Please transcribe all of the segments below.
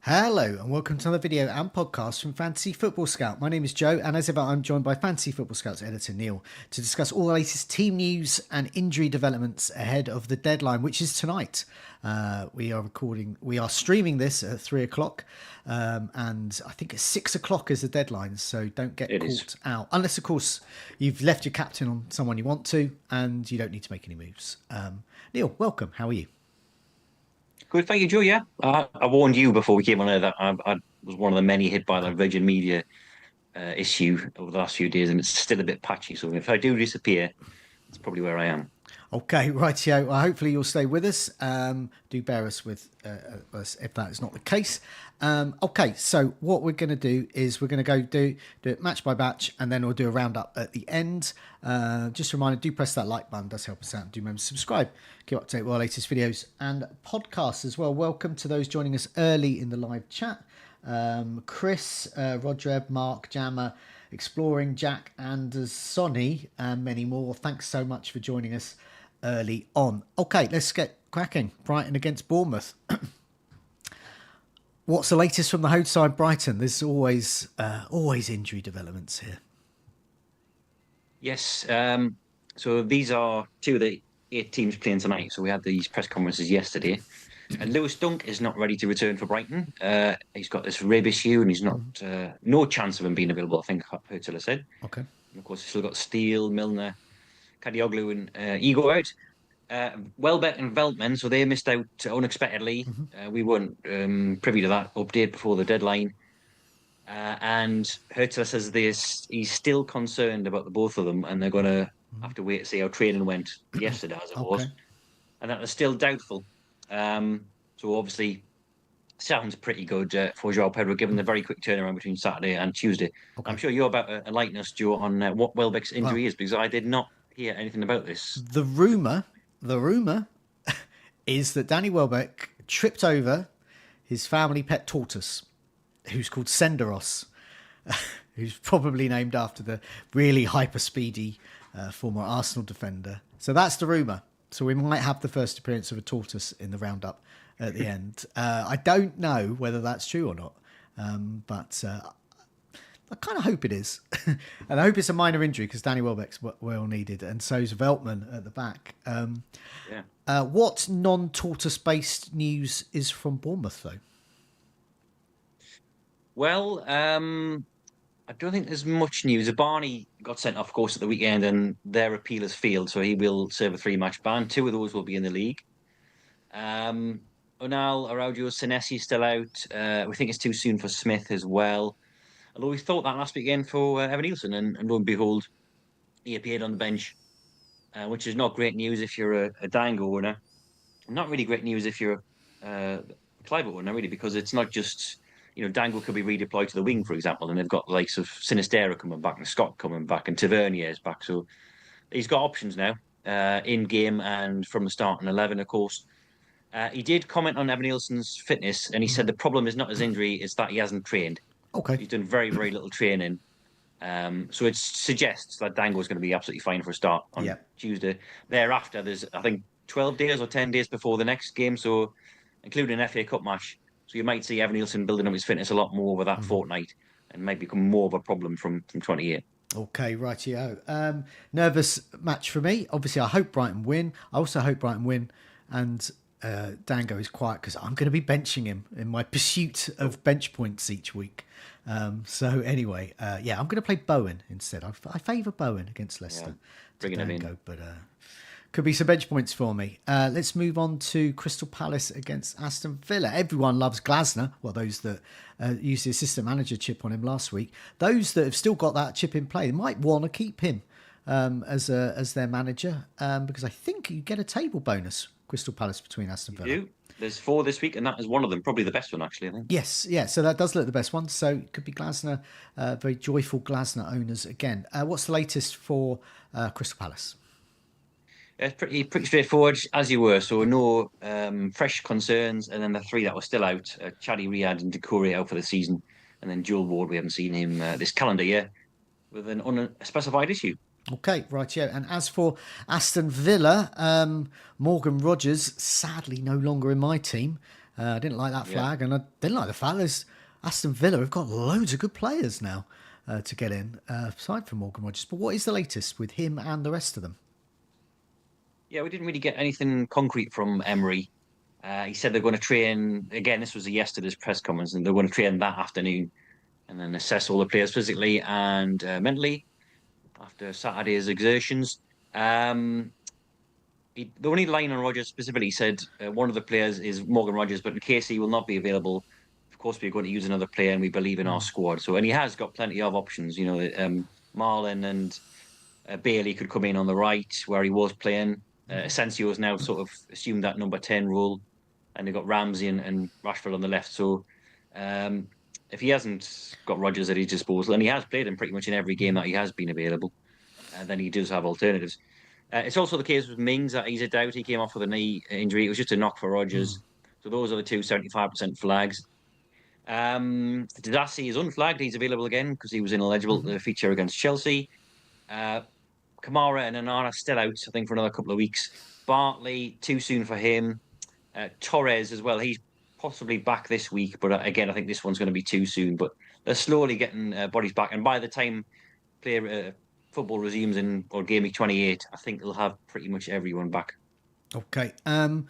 Hello and welcome to another video and podcast from Fantasy Football Scout. My name is Joe and as ever I'm joined by Fantasy Football Scout's editor Neale to discuss all the latest team news and injury developments ahead of the deadline, which is tonight. We are streaming this at 3 o'clock and I think it's 6 o'clock is the deadline, so don't get caught out. Unless, of course, you've left your captain on someone you want to and you don't need to make any moves. Neale, welcome. How are you? Good, thank you, Joe. Yeah, I warned you before we came on air that I was one of the many hit by the Virgin Media issue over the last few days, and it's still a bit patchy. So if I do disappear, that's probably where I am. Okay, rightio. Well, hopefully you'll stay with us. Do bear us with us if that is not the case. Okay, so what we're going to do is we're going to go do it match by match, and then we'll do a roundup at the end. Just a reminder, do press that like button, does help us out. And do remember to subscribe, keep up to date with our latest videos and podcasts as well. Welcome to those joining us early in the live chat. Chris, Rodreb, Mark, Jammer, Exploring, Jack, and Sonny, and many more. Thanks so much for joining us early on. Okay, let's get cracking. Brighton against Bournemouth. What's the latest from the Hode side, Brighton? There's always injury developments here. Yes, so these are two of the 8 teams playing tonight. So we had these press conferences yesterday. And Lewis Dunk is not ready to return for Brighton. He's got this rib issue and he's not no chance of him being available, I think Hurtula said. Okay. And of course, he's still got Steele, Milner, Kadioglu and Ego out. Welbeck and Veltman, so they missed out unexpectedly. We weren't privy to that update before the deadline. And Hurtula says he's still concerned about the both of them and they're going to have to wait to see how training went yesterday, as it was. And that they're still doubtful. So obviously sounds pretty good for João Pedro, given the very quick turnaround between Saturday and Tuesday. Okay. I'm sure you're about to enlighten us, Joe, on what Welbeck's injury is, because I did not hear anything about this. The rumour is that Danny Welbeck tripped over his family pet tortoise, who's called Senderos, who's probably named after the really hyper-speedy former Arsenal defender. So that's the rumour. So we might have the first appearance of a tortoise in the roundup at the end. I don't know whether that's true or not, but I kind of hope it is. And I hope it's a minor injury because Danny Welbeck's well needed, and so's Veltman at the back. What non-tortoise-based news is from Bournemouth, though? Well, I don't think there's much news. Barney got sent off, of course, at the weekend, and their appeal has failed, so he will serve a 3-match ban. 2 of those will be in the league. Onal, Araujo, Senesi still out. We think it's too soon for Smith as well. Although we thought that last weekend for Evanilson, and lo and behold, he appeared on the bench, which is not great news if you're a Dango owner. Not really great news if you're a Clive owner, really, because it's not just... Dango could be redeployed to the wing, for example, and they've got the likes of Sinistera coming back and Scott coming back and Tavernier is back. So he's got options now in game and from the starting 11, of course. He did comment on Evanilson's fitness, and he said the problem is not his injury, it's that he hasn't trained. Okay. He's done very, very little training. So it suggests that Dango is going to be absolutely fine for a start on Tuesday. Thereafter, there's, I think, 12 days or 10 days before the next game, so including an FA Cup match. So you might see Evanilson building up his fitness a lot more over that fortnight and might become more of a problem from 28. Okay, rightio. Nervous match for me. Obviously, I hope Brighton win. I also hope Brighton win and Dango is quiet because I'm going to be benching him in my pursuit of bench points each week. So anyway, I'm going to play Bowen instead. I favour Bowen against Leicester. Bringing him in. But could be some bench points for me. Let's move on to Crystal Palace against Aston Villa. Everyone loves Glasner. Well, those that used the assistant manager chip on him last week. Those that have still got that chip in play, they might want to keep him as their manager because I think you get a table bonus, Crystal Palace between Aston Villa. You do. There's 4 this week, and that is one of them. Probably the best one, actually, I think. Yes, yeah. So that does look the best one. So it could be Glasner, very joyful Glasner owners again. What's the latest for Crystal Palace? It's pretty straightforward, as you were. So no fresh concerns, and then the 3 that were still out: Chadi Riyad and Decore out for the season, and then Joel Ward. We haven't seen him this calendar year with an unspecified issue. Okay, right, yeah. And as for Aston Villa, Morgan Rogers, sadly no longer in my team. I didn't like that Yeah. flag, and I didn't like the fact there's Aston Villa have got loads of good players now to get in, aside from Morgan Rogers. But what is the latest with him and the rest of them? Yeah, we didn't really get anything concrete from Emery. He said they're going to train again. This was yesterday's press conference, and they're going to train that afternoon and then assess all the players physically and mentally after Saturday's exertions. Um, the only line on Rogers specifically said one of the players is Morgan Rogers, but in case he will not be available, of course we're going to use another player, and we believe in our squad. So, and he has got plenty of options. Marlon and Bailey could come in on the right where he was playing. Asensio has now sort of assumed that number 10 role, and they've got Ramsey and Rashford on the left. So, um, if he hasn't got Rogers at his disposal, and he has played him pretty much in every game that he has been available, then he does have alternatives. It's also the case with Mings that he's a doubt. He came off with a knee injury. It was just a knock for Rogers. So those are the two 75% flags. Didassi is unflagged. He's available again because he was ineligible to feature against Chelsea. Uh, Kamara and Anana still out, I think, for another couple of weeks. Bartley, too soon for him. Torres as well. He's possibly back this week, but again, I think this one's going to be too soon. But they're slowly getting bodies back. And by the time player football resumes in or game week 28, I think they'll have pretty much everyone back. Okay. The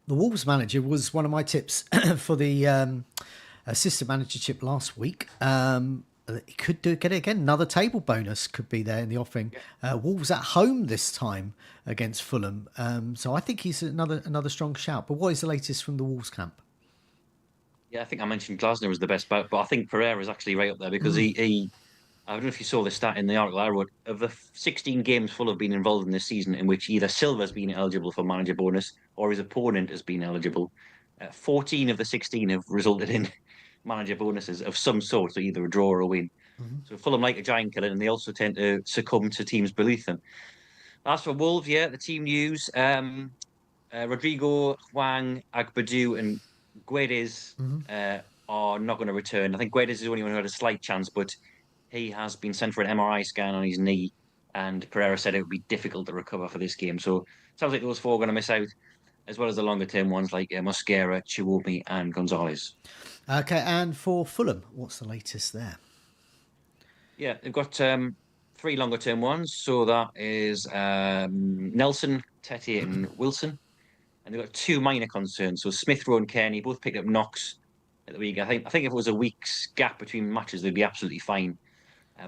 Wolves manager was one of my tips for the assistant managership last week. He could get it again. Another table bonus could be there in the offing. Wolves at home this time against Fulham. So I think he's another strong shout. But what is the latest from the Wolves camp? Yeah, I think I mentioned Glasner was the best bet, but I think Pereira is actually right up there because he I don't know if you saw the stat in the article I wrote. Of the 16 games Fulham have been involved in this season in which either Silva's been eligible for manager bonus or his opponent has been eligible, 14 of the 16 have resulted in manager bonuses of some sort, so either a draw or a win. So Fulham like a giant killer, and they also tend to succumb to teams beneath them. As for Wolves, yeah, the team news: Rodrigo, Huang, Agbadu, and Guedes are not going to return. I think Guedes is the only one who had a slight chance, but he has been sent for an MRI scan on his knee, and Pereira said it would be difficult to recover for this game. So it sounds like those four are going to miss out, as well as the longer term ones like Mosquera, Chiwobi, and Gonzalez. Okay, and for Fulham, what's the latest there? Yeah, they've got three longer term ones. So that is Nelson, Tete, and Wilson. And they've got two minor concerns. So Smith Rowe and Kearney both picked up knocks at the week. I think if it was a week's gap between matches, they'd be absolutely fine.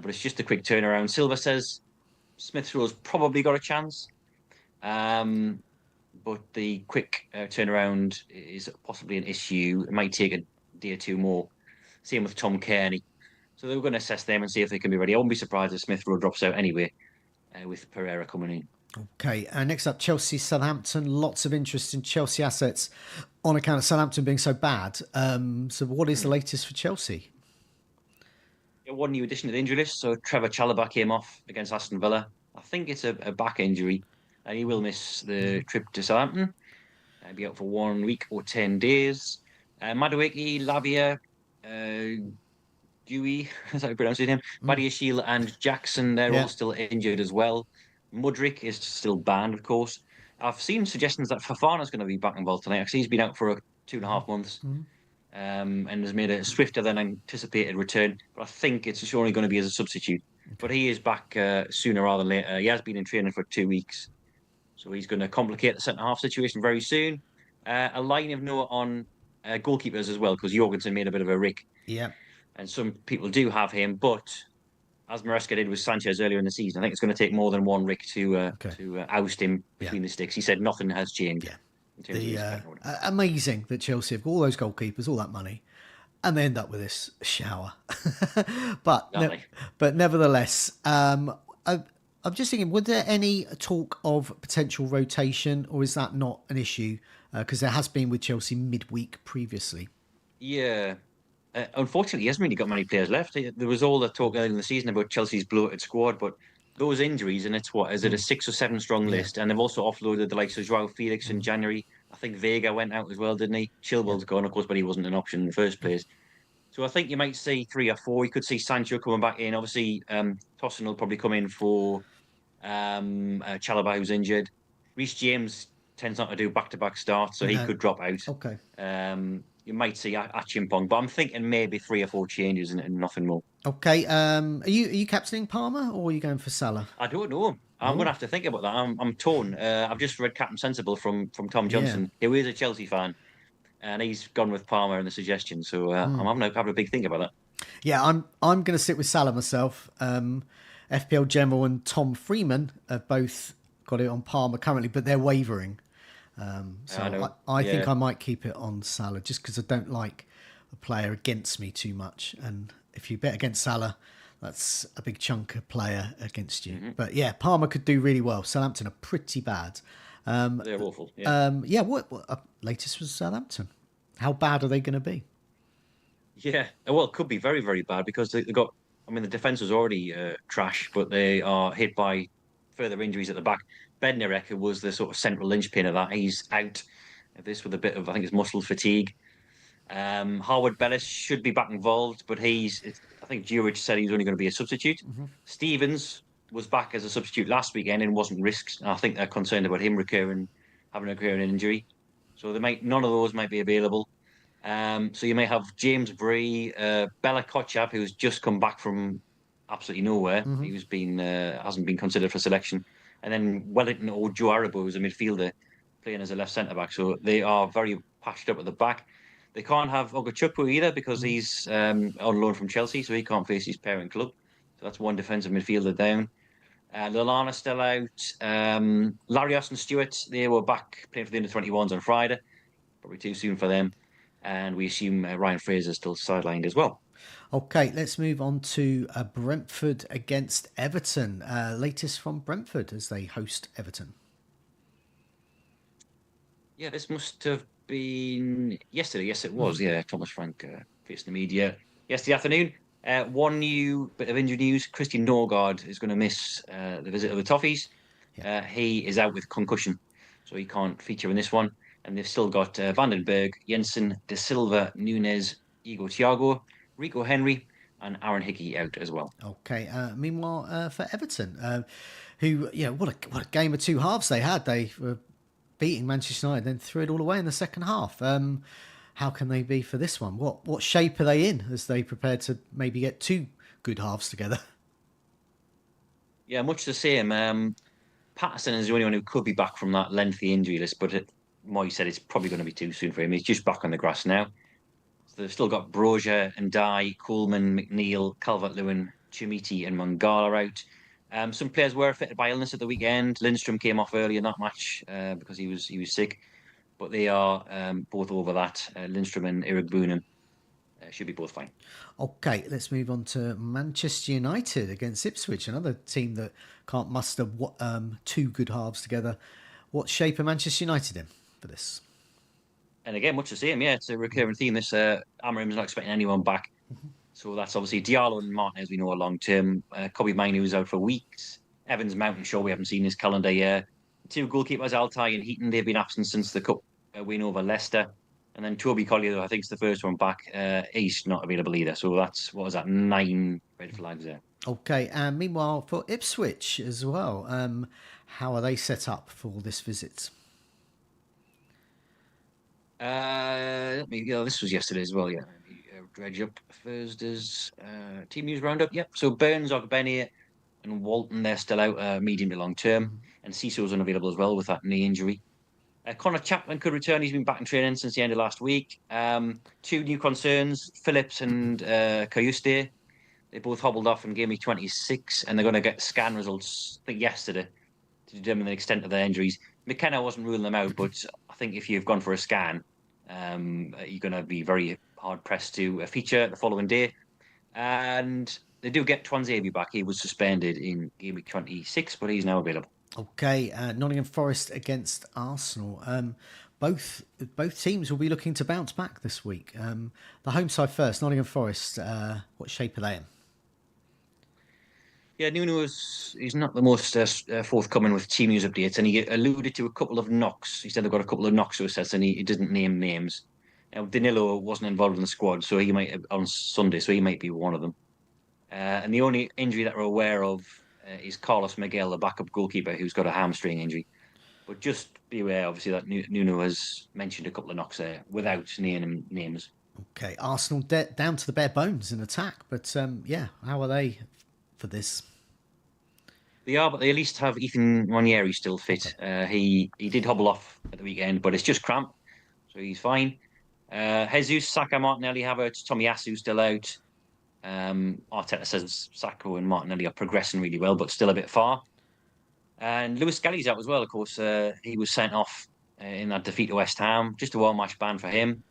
But it's just a quick turnaround. Silva says Smith Rowe's probably got a chance. Um, but the quick turnaround is possibly an issue. It might take a day or two more. Same with Tom Kearney. So they were going to assess them and see if they can be ready. I won't be surprised if Smith Rowe drops out anyway, with Pereira coming in. Okay, next up, Chelsea, Southampton. Lots of interest in Chelsea assets on account of Southampton being so bad. So what is the latest for Chelsea? One new addition to the injury list. So Trevor Chalobah came off against Aston Villa. I think it's a back injury. He will miss the trip to Southampton. He'll be out for 1 week or 10 days. Madueke, Lavia, Dewey, as I pronounce his name, Badiashile and Jackson, they're all still injured as well. Mudrick is still banned, of course. I've seen suggestions that Fafana's going to be back involved tonight. Actually, he's been out for 2.5 months. And has made a swifter than anticipated return. But I think it's only going to be as a substitute. Okay. But he is back sooner rather than later. He has been in training for 2 weeks. So he's going to complicate the centre-half situation very soon. A line of note on goalkeepers as well, because Jorgensen made a bit of a rick. Yeah. And some people do have him, but as Maresca did with Sanchez earlier in the season, I think it's going to take more than one rick to oust him between the sticks. He said nothing has changed. Yeah. Amazing that Chelsea have got all those goalkeepers, all that money, and they end up with this shower. but nevertheless, I'm just thinking, was there any talk of potential rotation, or is that not an issue? Because there has been with Chelsea midweek previously. Yeah. Unfortunately, he hasn't really got many players left. There was all the talk earlier in the season about Chelsea's bloated squad, but those injuries, and it's is it a 6 or 7 strong list? And they've also offloaded the likes of Joao Felix in January. I think Vega went out as well, didn't he? Chilwell's gone, of course, but he wasn't an option in the first place. So I think you might see 3 or 4. You could see Sancho coming back in. Obviously, Tosin will probably come in for Chalobah, who's injured. Reece James tends not to do back-to-back starts, so he No. could drop out. Okay. You might see Achimpong, but I'm thinking maybe 3 or 4 changes and nothing more. Okay. Are you captaining Palmer or are you going for Salah? I don't know. I'm going Oh, to have to think about that. I'm torn. I've just read Captain Sensible from Tom yeah. Johnson, who is a Chelsea fan, and he's gone with Palmer in the suggestion. So I'm having a big think about that. Yeah, I'm going to stick with Salah myself. FPL General and Tom Freeman have both got it on Palmer currently, but they're wavering. I So know. I think Yeah, I might keep it on Salah just because I don't like a player against me too much. And if you bet against Salah, that's a big chunk of player against you. But yeah, Palmer could do really well. Southampton are pretty bad. they're awful. Yeah. Yeah, what latest was Southampton? How bad are they going to be? Yeah, well, it could be very, very bad because they got. I mean, the defense was already trash, but they are hit by further injuries at the back. Bednarek, who was the sort of central linchpin of that, he's out. This with a bit of, I think, it's muscle fatigue. Harwood Bellis should be back involved, but I think Djuric said he was only going to be a substitute. Stevens was back as a substitute last weekend and wasn't risked. I think they're concerned about him having a recurring injury. So none of those might be available. So you may have James Bree, Bella Kotchap, who's just come back from absolutely nowhere. He was been hasn't been considered for selection, and then Wellington or Joe Aribo, who's a midfielder, playing as a left centre back. So they are very patched up at the back. They can't have Ogachukwu either because he's on loan from Chelsea, so he can't face his parent club. So that's one defensive midfielder down. Lallana still out. Larios and Stewart, they were back playing for the under-21s on Friday. Probably too soon for them. And we assume Ryan Fraser's still sidelined as well. Okay, let's move on to Brentford against Everton. Latest from Brentford as they host Everton. Yeah, this must have been yesterday. Yes, it was. Yeah, Thomas Frank facing the media yesterday afternoon. One new bit of injury news: Christian Norgard is going to miss the visit of the Toffees. Yeah. He is out with concussion, so he can't feature in this one. And they've still got Vandenberg, Jensen, De Silva, Nunes, Igor Thiago, Rico Henry, and Aaron Hickey out as well. Okay. Meanwhile, for Everton, who what a game of two halves they had. They were beating Manchester United, then threw it all away in the second half. How can they be for this one? What shape are they in as they prepare to maybe get two good halves together? Yeah, much the same. Patterson is the only one who could be back from that lengthy injury list, but Moy said it's probably going to be too soon for him. He's just back on the grass now. So they've still got Brozier and Dye, Coleman, McNeil, Calvert-Lewin, Chimiti, and Mangala out. Some players were affected by illness at the weekend. Lindstrom came off early in that match because he was sick, but they are both over that. Lindstrom and Eric Boonen should be both fine. Okay, let's move on to Manchester United against Ipswich, another team that can't muster two good halves together. What shape are Manchester United in for this? And again, much the same. Yeah, it's a recurring theme. This Amarim's not expecting anyone back. So that's obviously Diallo and Martinez, we know, are long term. Kobe Mainoo is out for weeks. Evans Mountain Show, we haven't seen his calendar yet. Two goalkeepers, Altai and Heaton, they've been absent since the Cup win over Leicester. And then Toby Collier, I think, is the first one back. He's not available either. So that's, what was that, 9 red flags there. Okay, and meanwhile for Ipswich as well, how are they set up for this visit? This was yesterday as well, yeah. Dredge up Thursday's team news roundup. Yep. So Burns, Ogbeni, and Walton, they're still out medium to long term. And Cecil's unavailable as well with that knee injury. Connor Chapman could return. He's been back in training since the end of last week. Two new concerns, Phillips and Kayuste. They both hobbled off in game week 26, and they're going to get scan results, I think, yesterday to determine the extent of their injuries. McKenna wasn't ruling them out, but I think if you've gone for a scan, you're going to be very hard pressed to feature the following day. And they do get Twanzebe back. He was suspended in game week 26, but he's now available. Okay, Nottingham Forest against Arsenal. Both teams will be looking to bounce back this week. The home side first, Nottingham Forest. What shape are they in? Yeah, Nuno he's not the most forthcoming with team news updates, and he alluded to a couple of knocks. He said they've got a couple of knocks to assess, and he didn't name names. Now, Danilo wasn't involved in the squad, so he might on Sunday, so he might be one of them. And the only injury that we're aware of is Carlos Miguel, the backup goalkeeper, who's got a hamstring injury. But just be aware, obviously, that Nuno has mentioned a couple of knocks there without naming names. Okay, Arsenal down to the bare bones in attack, but yeah, how are they for this? They are, but they at least have Ethan Ranieri still Okay. fit. He did hobble off at the weekend, but it's just cramp, so he's fine. Jesus, Saka, Martinelli, Havertz, Tomiyasu still out. Arteta says Sacco and Martinelli are progressing really well, but still a bit far. And Lewis Skelly's out as well, of course. He was sent off in that defeat to West Ham. Just a one-match ban for him.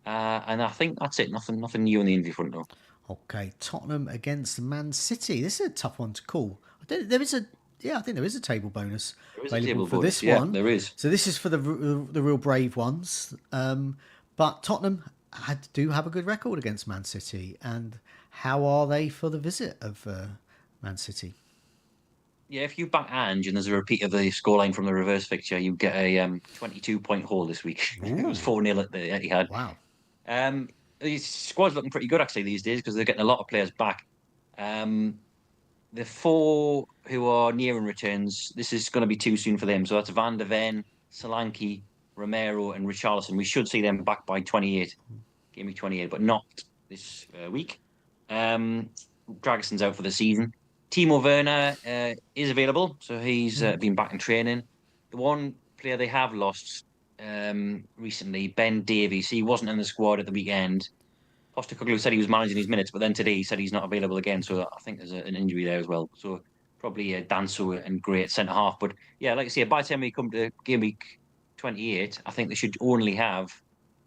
And I think that's it. Nothing new on the injury front, though. Okay, Tottenham against Man City. This is a tough one to call. There is a I think there is a table bonus There is a available table for bonus. this Yeah, one. there is. So this is for the real brave ones. But Tottenham do have a good record against Man City, and how are they for the visit of Man City? Yeah, if you back Ange and there's a repeat of the scoreline from the reverse fixture, you get a 22-point haul this week. It was Ooh, 4-0 at the Etihad. wow. Um, his squad's looking pretty good actually these days because they're getting a lot of players back. Um, the four who are nearing returns, this is going to be too soon for them. So that's Van de Ven, Solanke, Romero, and Richarlison. We should see them back by 28, game week 28, but not this week. Dragison's out for the season. Timo Werner is available, so he's been back in training. The one player they have lost recently, Ben Davies, he wasn't in the squad at the weekend. Postecoglou said he was managing his minutes, but then today he said he's not available again. So I think there's an injury there as well. So probably a Danso and great centre half. But yeah, like I say, by the time we come to game week 28, I think they should only have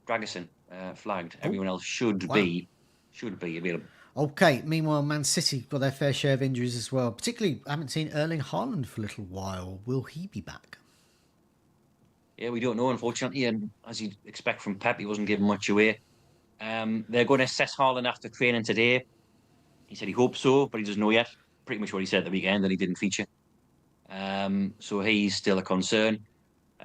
Dragusin flagged. Oh, Everyone else should wow. be available. Okay, meanwhile, Man City got their fair share of injuries as well. Particularly, I haven't seen Erling Haaland for a little while. Will he be back? Yeah, we don't know, unfortunately. And as you'd expect from Pep, he wasn't giving much away. They're going to assess Haaland after training today. He said he hopes so, but he doesn't know yet. Pretty much what he said at the weekend, that he didn't feature. So he's still a concern.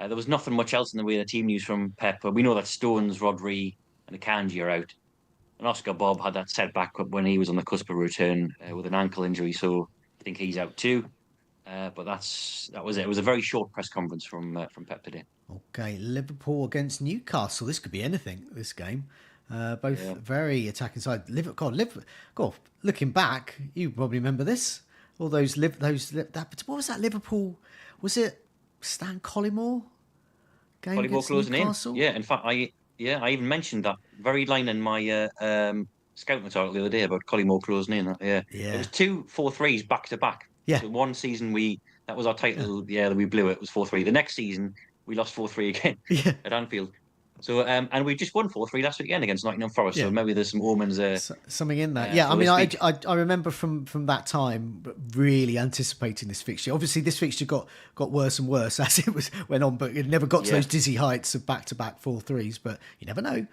There was nothing much else in the way of team news from Pep. But we know that Stones, Rodri, and Akanji are out. And Oscar Bob had that setback when he was on the cusp of return with an ankle injury, so I think he's out too. But that was it. It was a very short press conference from Pep today. Okay, Liverpool against Newcastle. This could be anything. This game, both Yeah. very attacking side. God, looking back, you probably remember this. All those that. What was that Liverpool? Was it Stan Collymore game Collymore against closing Newcastle? in. Yeah, in fact, I even mentioned that very line in my scouting article the other day about Collymore closing in. Yeah, it Yeah, was 2 4-3s back to back. yeah, So one season that was our yeah, title. Yeah, we blew it. It was 4-3. The next season we lost 4-3 again yeah. at Anfield. So and we just won 4-3 last weekend against Nottingham Forest. Yeah. So maybe there's some omens there Something in that, yeah. I for mean, this week. I remember from that time really anticipating this fixture. Obviously, this fixture got worse and worse as it went on, but it never got to Yeah. those dizzy heights of back to back 4-3s. But you never know.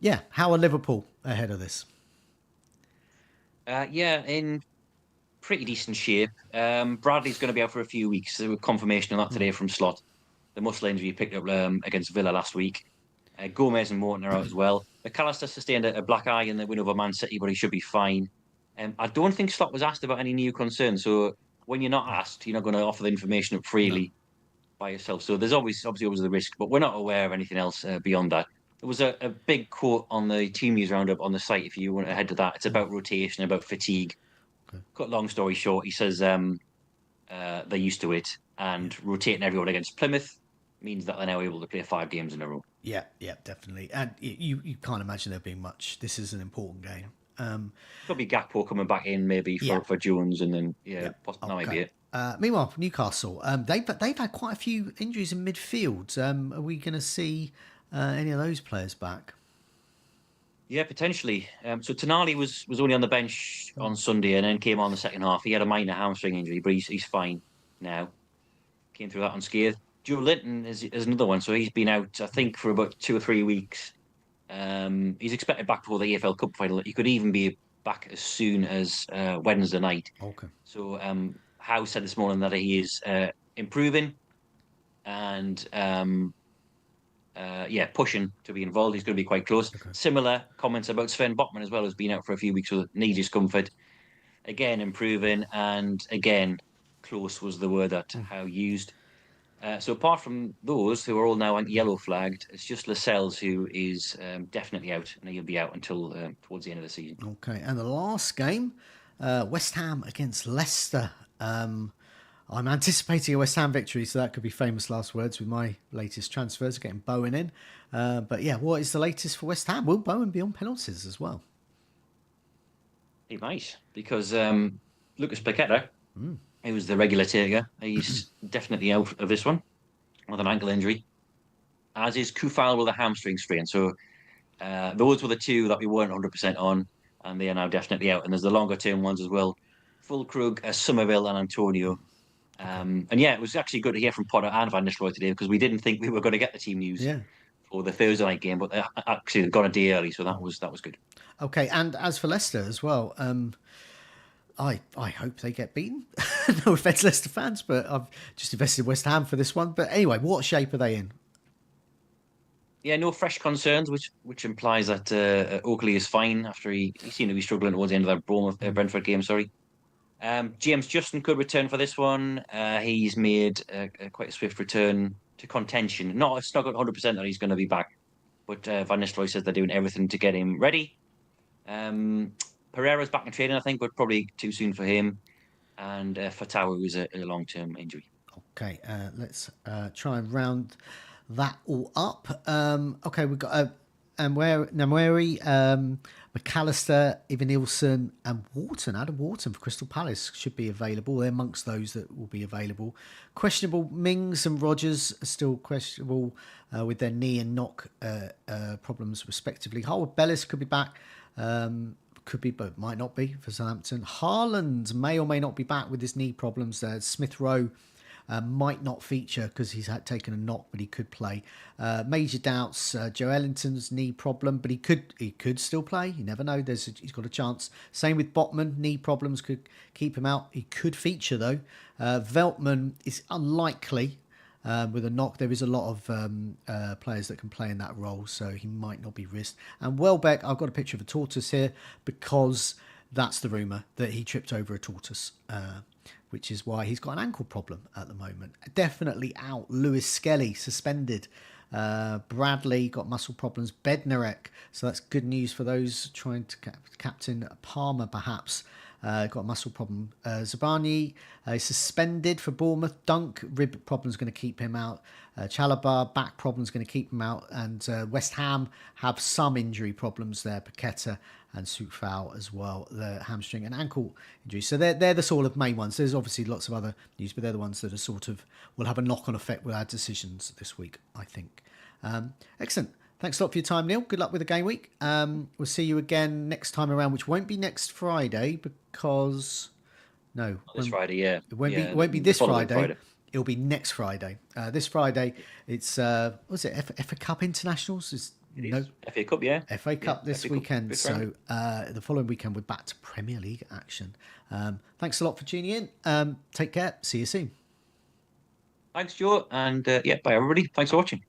Yeah, how are Liverpool ahead of this? Yeah, in pretty decent shape. Bradley's going to be out for a few weeks. There was confirmation on that today from Slot. The muscle injury he picked up against Villa last week. Gomez and Morton are out as well. McAllister sustained a black eye in the win over Man City, but he should be fine. I don't think Slot was asked about any new concerns. So when you're not asked, you're not going to offer the information up No. freely by yourself. So there's obviously always the risk, but we're not aware of anything else beyond that. There was a big quote on the team news roundup on the site if you want to head to that. It's about rotation, about fatigue. Okay. Cut long story short, he says they're used to it, and rotating everyone against Plymouth means that they're now able to play 5 games in a row. Yeah, yeah, definitely. And you can't imagine there being much. This is an important game. Could be Gakpo coming back in maybe Yeah. for Jones, and then Yeah. that might be Okay. it. Meanwhile, Newcastle, they've had quite a few injuries in midfield. Are we going to see any of those players back? Yeah, potentially. So Tonali was only on the bench on Sunday and then came on the second half. He had a minor hamstring injury, but he's fine now. Came through that unscathed. Joe Linton is another one, so he's been out I think for about 2 or 3 weeks. He's expected back before the AFL Cup final. He could even be back as soon as Wednesday night. Okay. So Howe said this morning that he is improving and pushing to be involved. He's going to be quite close. Okay. Similar comments about Sven Botman as well, who's been out for a few weeks with knee discomfort. Again, improving, and again, close was the word that Howe used. So apart from those who are all now anti-yellow flagged, it's just Lascelles who is definitely out, and he'll be out until towards the end of the season. Okay, and the last game, West Ham against Leicester. I'm anticipating a West Ham victory, so that could be famous last words with my latest transfers, getting Bowen in. But yeah, what is the latest for West Ham? Will Bowen be on penalties as well? He might, because Lucas Paqueta, who was the regular taker, he's definitely out of this one with an ankle injury, as is Kufal with a hamstring strain. So those were the two that we weren't 100% on, and they are now definitely out. And there's the longer term ones as well. Fulkrug, Somerville, and Antonio. Okay. And yeah, it was actually good to hear from Potter and Van Nistelrooy today, because we didn't think we were going to get the team news Yeah. for the Thursday night game, but they actually got a day early, so that was good. Okay, and as for Leicester as well, I hope they get beaten. No offense, Leicester fans, but I've just invested in West Ham for this one. But anyway, what shape are they in? Yeah, no fresh concerns, which implies that Oakley is fine after he seemed to be struggling towards the end of that Brentford game. Sorry. James Justin could return for this one. He's made quite a swift return to contention. It's not 100% that he's going to be back, but Van Nistelrooy says they're doing everything to get him ready. Pereira's back in training, I think, but probably too soon for him. And Fatawu is a long-term injury. Okay, let's try and round that all up. Okay, we've got Namweri, McAllister, Evanilson, and Wharton. Adam Wharton for Crystal Palace should be available. They're amongst those that will be available. Questionable, Mings and Rogers are still questionable with their knee and knock problems, respectively. Harwood Bellis could be back. Could be, but might not be for Southampton. Haaland may or may not be back with his knee problems. Smith Rowe might not feature because he's taken a knock, but he could play. Major doubts. Joe Ellington's knee problem, but he could still play. You never know. He's got a chance. Same with Botman. Knee problems could keep him out. He could feature though. Veltman is unlikely. With a knock, there is a lot of players that can play in that role, so he might not be risked. And Welbeck, I've got a picture of a tortoise here because that's the rumour that he tripped over a tortoise, which is why he's got an ankle problem at the moment. Definitely out. Lewis Skelly suspended. Bradley got muscle problems. Bednarek, so that's good news for those trying to captain Palmer perhaps. Got a muscle problem. Zabani is suspended for Bournemouth. Dunk, rib problem's going to keep him out. Chalabar, back problem's going to keep him out. And West Ham have some injury problems there. Paqueta and Soufal as well. The hamstring and ankle injuries. So they're the sort of main ones. There's obviously lots of other news, but they're the ones that are sort of will have a knock-on effect with our decisions this week, I think. Excellent. Thanks a lot for your time, Neale. Good luck with the game week. We'll see you again next time around, which won't be next Friday because This Friday, yeah, it won't be this Friday. It'll be next Friday. This Friday, it's what's it? FA Cup Internationals? FA Cup, yeah. FA Cup this FA Cup, weekend. big So friend. the following weekend we're back to Premier League action. Thanks a lot for tuning in. Take care. See you soon. Thanks, Joe, and yeah, bye everybody. Thanks for watching.